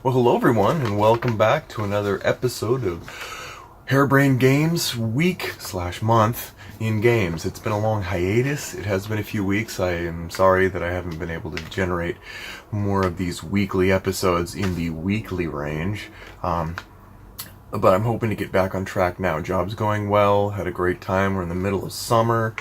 Well, hello everyone, and welcome back to another episode of Harebrained Games week/month in games. It's been a long hiatus. It has been a few weeks. I am sorry that I haven't been able to generate more of these weekly episodes in the weekly range. But I'm hoping to get back on track now. Job's going well, had a great time. We're in the middle of summer.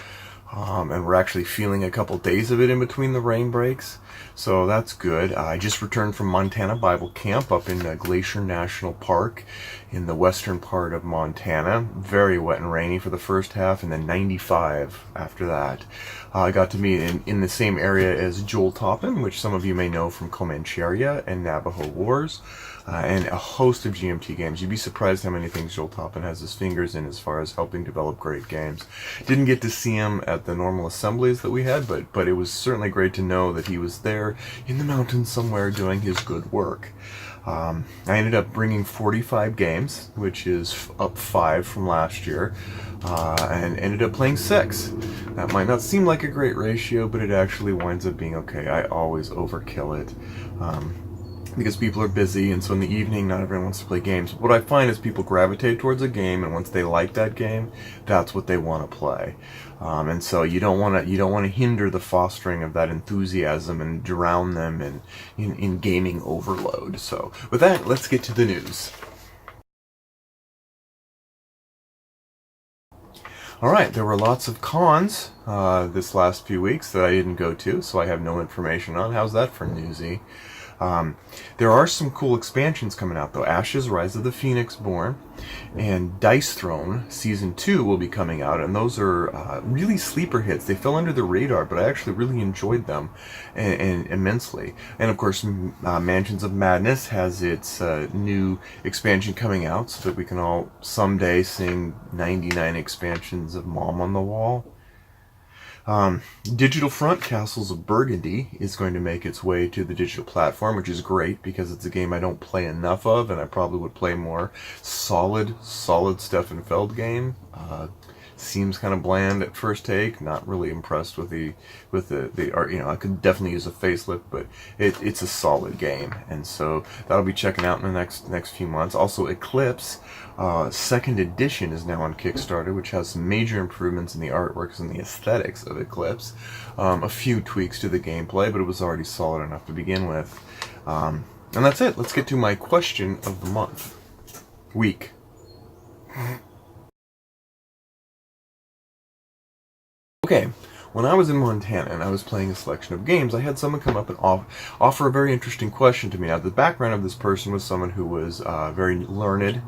And we're actually feeling a couple days of it in between the rain breaks, so that's good. I just returned from Montana Bible Camp up in Glacier National Park in the western part of Montana. Very wet and rainy for the first half, and then 95 after that. I got to meet in the same area as Joel Toppin, which some of you may know from Comancheria and Navajo Wars. And a host of GMT games. You'd be surprised how many things Joel Toppin has his fingers in as far as helping develop great games. Didn't get to see him at the normal assemblies that we had, but it was certainly great to know that he was there in the mountains somewhere doing his good work. I ended up bringing 45 games, which is up 5 from last year, and ended up playing 6. That might not seem like a great ratio, but it actually winds up being okay. I always overkill it. Because people are busy, and so in the evening not everyone wants to play games. What I find is people gravitate towards a game, and once they like that game, that's what they want to play. And so you don't want to hinder the fostering of that enthusiasm and drown them in gaming overload. So with that, let's get to the news. Alright, there were lots of cons this last few weeks that I didn't go to, so I have no information on. How's that for newsy? There are some cool expansions coming out, though. Ashes, Rise of the Phoenix Born, and Dice Throne Season 2 will be coming out, and those are really sleeper hits. They fell under the radar, but I actually really enjoyed them and immensely. And, of course, Mansions of Madness has its new expansion coming out, so that we can all someday sing 99 expansions of Mom on the Wall. Digital Front Castles of Burgundy is going to make its way to the digital platform, which is great because it's a game I don't play enough of, and I probably would play more. Solid Stefan Feld game. Seems kind of bland at first take. Not really impressed with the art. I could definitely use a facelift, but it's a solid game, and so that'll be checking out in the next few months. Also, Eclipse second edition is now on Kickstarter, which has some major improvements in the artworks and the aesthetics of Eclipse. A few tweaks to the gameplay, but it was already solid enough to begin with. And that's it. Let's get to my question of the month. Week. Okay, when I was in Montana and I was playing a selection of games, I had someone come up and offer a very interesting question to me. Now, the background of this person was someone who was very learned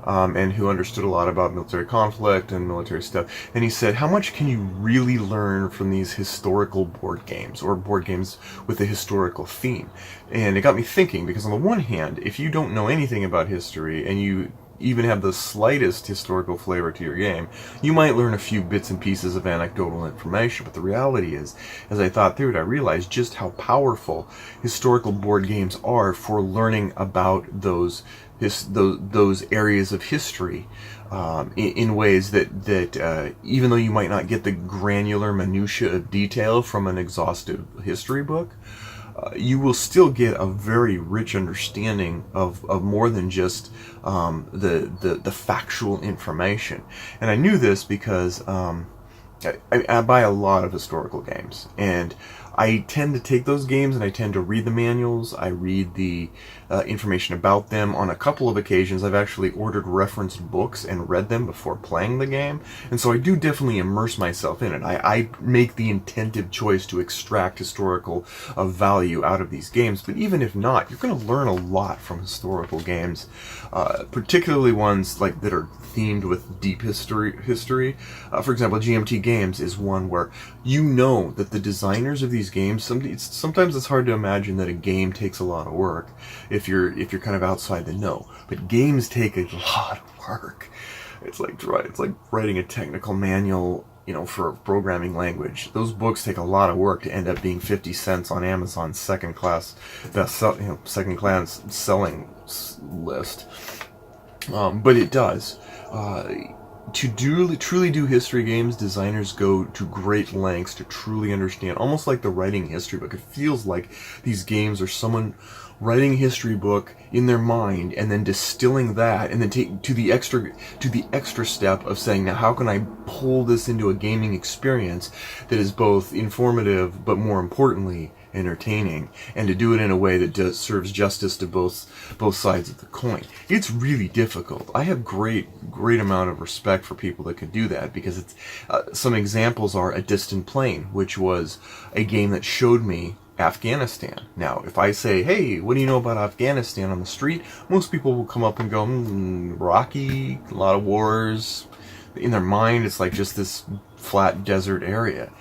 and who understood a lot about military conflict and military stuff. And he said, how much can you really learn from these historical board games, or board games with a historical theme? And it got me thinking, because on the one hand, if you don't know anything about history and you even have the slightest historical flavor to your game, you might learn a few bits and pieces of anecdotal information. But the reality is, as I thought through it, I realized just how powerful historical board games are for learning about those areas of history in ways that even though you might not get the granular minutiae of detail from an exhaustive history book, you will still get a very rich understanding of more than just the factual information. And I knew this because I buy a lot of historical games, and I tend to take those games and I tend to read the manuals. I read the information about them. On a couple of occasions, I've actually ordered referenced books and read them before playing the game. And so I do definitely immerse myself in it. I make the intentive choice to extract historical value out of these games. But even if not, you're going to learn a lot from historical games, particularly ones that are themed with deep history. For example, GMT Games is one where you know that the designers of these games, sometimes it's hard to imagine that a game takes a lot of work if you're kind of outside the know. But games take a lot of work. It's like writing a technical manual, for a programming language. Those books take a lot of work to end up being 50 cents on Amazon's second class selling list. But it does. truly do history games, designers go to great lengths to truly understand, almost like the writing history book. It feels like these games are someone writing a history book in their mind and then distilling that and then take to the extra step of saying, now how can I pull this into a gaming experience that is both informative but more importantly entertaining, and to do it in a way that serves justice to both sides of the coin. It's really difficult. I have great amount of respect for people that can do that, because it's some examples are A Distant Plain, which was a game that showed me Afghanistan. Now, if I say, hey, what do you know about Afghanistan on the street, most people will come up and go, rocky, a lot of wars. In their mind, it's like just this flat desert area.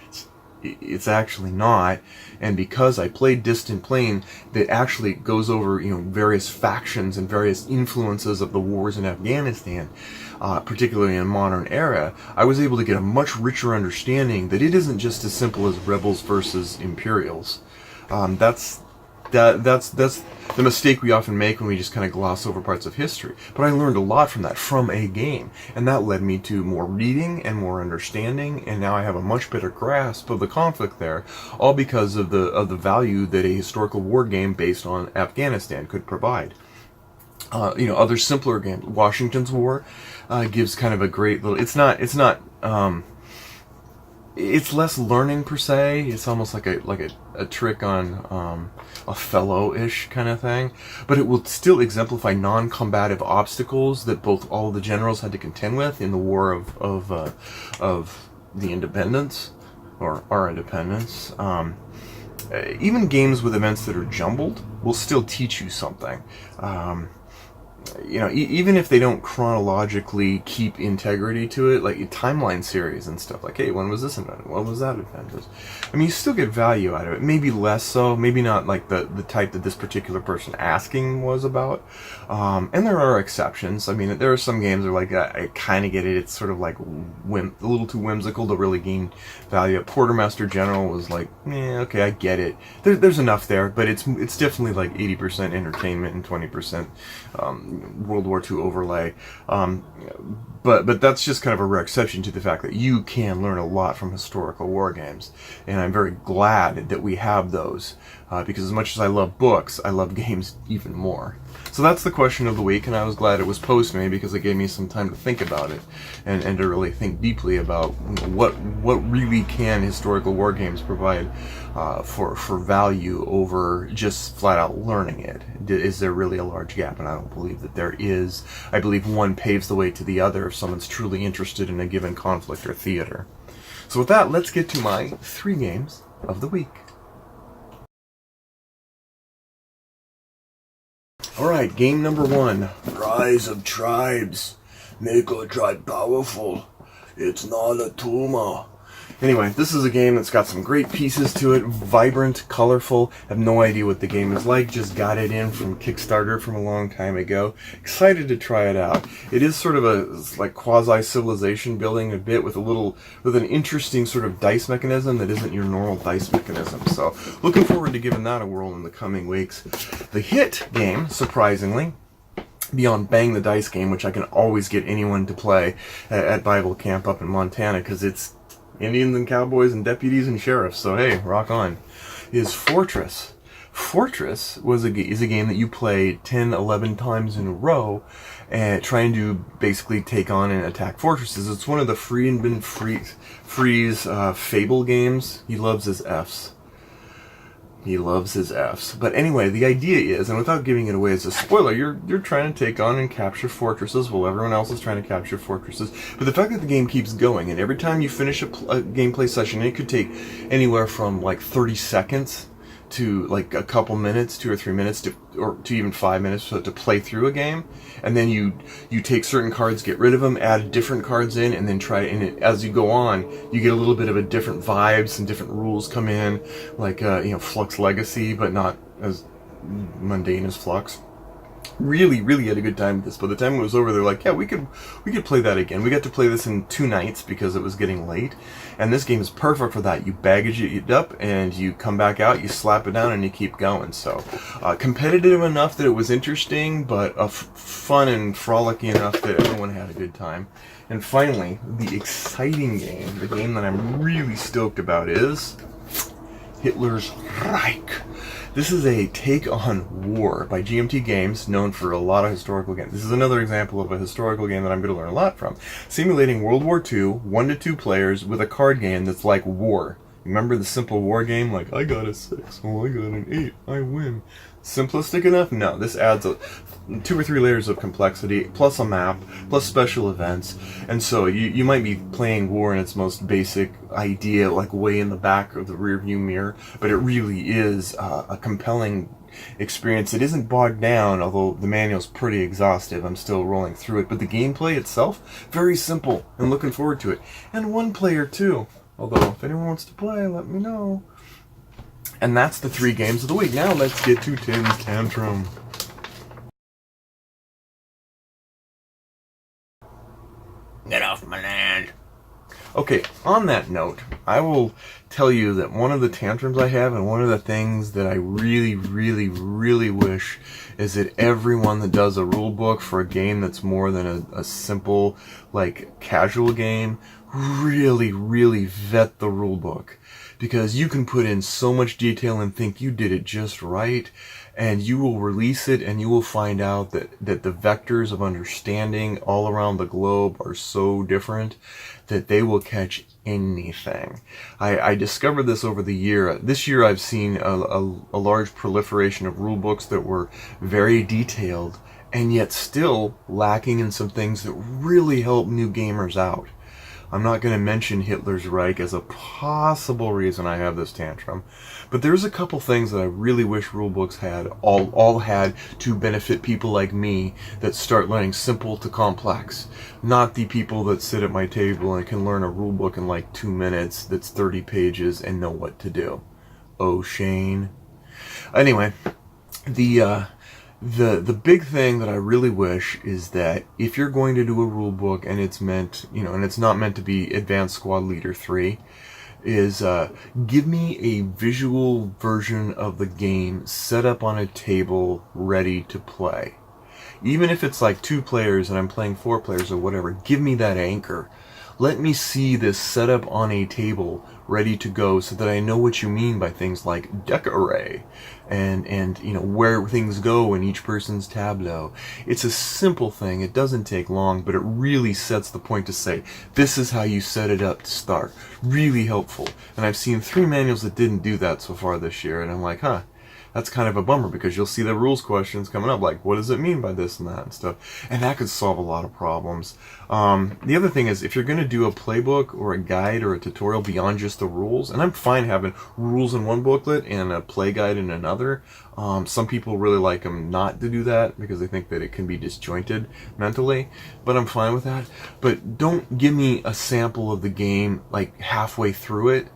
It's actually not. And because I played Distant Plain, that actually goes over, various factions and various influences of the wars in Afghanistan, particularly in modern era, I was able to get a much richer understanding that it isn't just as simple as rebels versus Imperials. That's the mistake we often make when we just kind of gloss over parts of history. But I learned a lot from that, from a game, and that led me to more reading and more understanding, and now I have a much better grasp of the conflict there, all because of the value that a historical war game based on Afghanistan could provide. Other simpler games, Washington's War, gives kind of a great little. It's less learning per se. It's almost like a trick on Othello-ish kind of thing, but it will still exemplify non-combative obstacles that both all the generals had to contend with in the war of the independence, or our independence. Even games with events that are jumbled will still teach you something. Even if they don't chronologically keep integrity to it, like timeline series and stuff, like, hey, when was this invented? When was that invented? I mean, you still get value out of it. Maybe less so, maybe not like the type that this particular person asking was about. And there are exceptions. I mean, there are some games that are like, I kind of get it. It's sort of like a little too whimsical to really gain value. Quartermaster General was like, okay, I get it. There's enough there, but it's definitely like 80% entertainment and 20% World War II overlay, but that's just kind of a rare exception to the fact that you can learn a lot from historical war games, and I'm very glad that we have those, because as much as I love books, I love games even more. So that's the question of the week, and I was glad it was posed to me because it gave me some time to think about it and to really think deeply about what really can historical war games provide for value over just flat out learning it. Is there really a large gap? And I don't believe that there is. I believe one paves the way to the other if someone's truly interested in a given conflict or theater. So with that, let's get to my 3 games of the week. Alright, game number 1. Rise of Tribes. Make a tribe powerful. It's not a tumor. Anyway, this is a game that's got some great pieces to it. Vibrant, colorful. Have no idea what the game is like. Just got it in from Kickstarter from a long time ago. Excited to try it out. It is sort of a quasi-civilization building a bit with an interesting sort of dice mechanism that isn't your normal dice mechanism. So, looking forward to giving that a whirl in the coming weeks. The hit game, surprisingly, beyond Bang the Dice game, which I can always get anyone to play at Bible Camp up in Montana, because it's Indians and cowboys and deputies and sheriffs, so hey, rock on, is Fortress. Fortress is a game that you play 10, 11 times in a row, and trying to basically take on and attack fortresses. It's one of the Freeze Fable games. He loves his Fs. But anyway, the idea is, and without giving it away as a spoiler, you're trying to take on and capture fortresses while everyone else is trying to capture fortresses. But the fact that the game keeps going, and every time you finish a gameplay session, it could take anywhere from like 30 seconds to like a couple minutes, 2 or 3 minutes, or to even 5 minutes to play through a game. And then you take certain cards, get rid of them, add different cards in, and then try. And as you go on, you get a little bit of a different vibes and different rules come in, like Flux Legacy, but not as mundane as Flux. really had a good time with this. By the time it was over, they're like, yeah, we could play that again. We got to play this in 2 nights because it was getting late, and this game is perfect for that. You baggage it up and you come back out, you slap it down, and you keep going. So competitive enough that it was interesting, but fun and frolicky enough that everyone had a good time. And finally, the exciting game, the game that I'm really stoked about, is Hitler's Reich. This is a take on war by GMT Games, known for a lot of historical games. This is another example of a historical game that I'm going to learn a lot from. Simulating World War II, 1 to 2 players, with a card game that's like war. Remember the simple war game? Like, I got a 6, oh, I got an 8, I win. Simplistic enough? No, this adds 2 or 3 layers of complexity, plus a map, plus special events. And so you might be playing war in its most basic idea, like way in the back of the rearview mirror, but it really is a compelling experience. It isn't bogged down, although the manual's pretty exhaustive. I'm still rolling through it, but the gameplay itself, very simple, and looking forward to it. And 1 player too. Although, if anyone wants to play, let me know. And that's the 3 games of the week. Now let's get to Tim's Tantrum. Get off my land. Okay, on that note, I will tell you that one of the tantrums I have, and one of the things that I really wish, is that everyone that does a rule book for a game that's more than a simple, like, casual game, really vet the rule book. Because you can put in so much detail and think you did it just right, and you will release it and you will find out that the vectors of understanding all around the globe are so different that they will catch anything. I discovered this over the year. This year I've seen a large proliferation of rule books that were very detailed and yet still lacking in some things that really help new gamers out. I'm not going to mention Hitler's Reich as a possible reason I have this tantrum, but there's a couple things that I really wish rulebooks had, all had, to benefit people like me that start learning simple to complex, not the people that sit at my table and can learn a rulebook in like 2 minutes that's 30 pages and know what to do. Oh, Shane. Anyway, the big thing that I really wish is that if you're going to do a rule book and it's meant, and it's not meant to be Advanced Squad Leader 3, is give me a visual version of the game set up on a table ready to play. Even if it's like 2 players and I'm playing 4 players or whatever, give me that anchor. Let me see this set up on a table ready to go so that I know what you mean by things like deck array and where things go in each person's tableau. It's a simple thing. It doesn't take long, but it really sets the point to say, this is how you set it up to start. Really helpful. And I've seen 3 manuals that didn't do that so far this year, and I'm like, that's kind of a bummer, because you'll see the rules questions coming up, like, what does it mean by this and that and stuff? And that could solve a lot of problems. The other thing is, if you're going to do a playbook or a guide or a tutorial beyond just the rules, and I'm fine having rules in one booklet and a play guide in another. Some people really like them not to do that because they think that it can be disjointed mentally, but I'm fine with that. But don't give me a sample of the game like halfway through it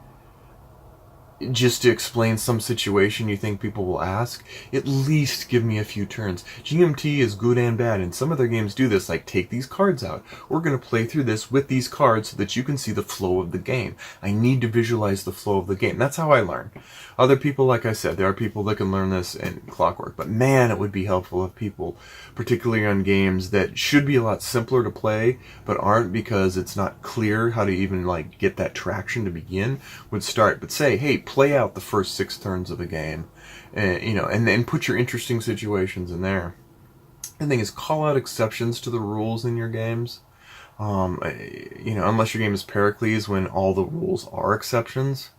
just to explain some situation you think people will ask. At least give me a few turns. GMT is good and bad, and some of their games do this, like, take these cards out. We're going to play through this with these cards so that you can see the flow of the game. I need to visualize the flow of the game. That's how I learn. Other people, like I said, there are people that can learn this in clockwork, but man, it would be helpful if people, particularly on games that should be a lot simpler to play, but aren't because it's not clear how to even, like, get that traction to begin, would start. But say, hey, play out the first 6 turns of a game, and then put your interesting situations in there. The thing is, call out exceptions to the rules in your games. Unless your game is Pericles, when all the rules are exceptions.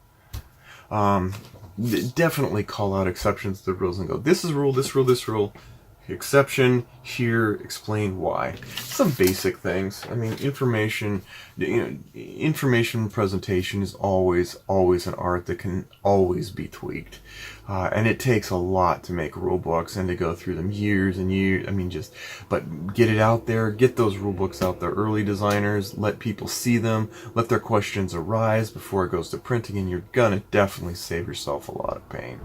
Definitely call out exceptions to the rules and go, this is rule, this rule, this rule. Exception here, explain why. Some basic things. I mean, information presentation is always an art that can always be tweaked. And it takes a lot to make rule books and to go through them years and years. I mean, but get it out there, get those rule books out there early, designers, let people see them, let their questions arise before it goes to printing, and you're gonna definitely save yourself a lot of pain.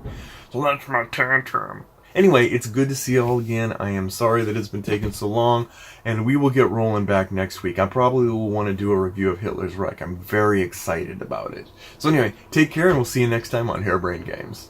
So that's my tantrum. Anyway, it's good to see you all again. I am sorry that it's been taking so long, and we will get rolling back next week. I probably will want to do a review of Hitler's Reich. I'm very excited about it. So anyway, take care, and we'll see you next time on Harebrained Games.